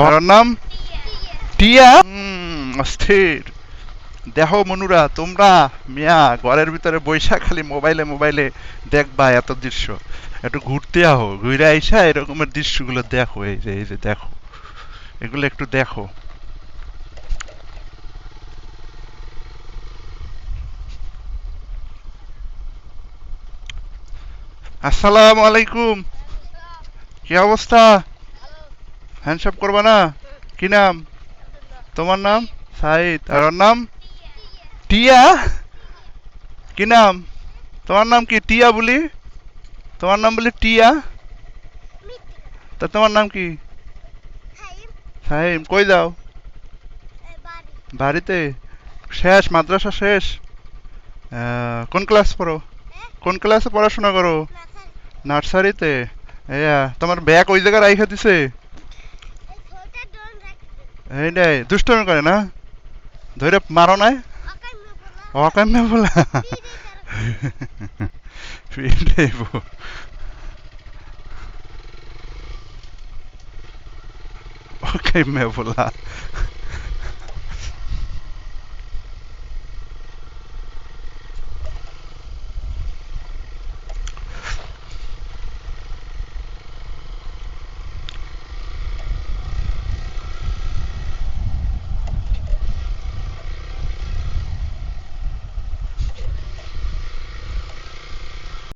ওর নাম টিয়া। অস্থির। দেখো মনুরা, তোমরা মিয়া ঘরের ভিতরে বৈশা খালি মোবাইলে মোবাইলে দেখবা এত দৃশ্য। একটু ঘুরতে আহো, ঘুরে আইসা এরকমের দৃশ্যগুলো দেখো। এই যে দেখো, এগুলো একটু দেখো। আসসালামু আলাইকুম। কি অবস্থা? হ্যান্ডসাপ করবা না? কি নাম তোমার? নাম সাইদ। আর ওর নাম টিয়া। কি নাম তোমার? নাম কি টিয়া বলি? তোমার নাম বলি টিয়া? তা তোমার নাম কি? সাইম। কই যাও? বাড়িতে। শেষ মাদ্রাসা শেষ? কোন ক্লাস পড়ো? কোন ক্লাসে পড়াশোনা করো? নার্সারিতে। এয়া তোমার ব্যাগ ওই জায়গায় রাইখা দিছে? এইটাই দুষ্টমি করে না? ধরে মারো নাই? অকাম্য বলা। পিটাইব। অকাম্য বলা।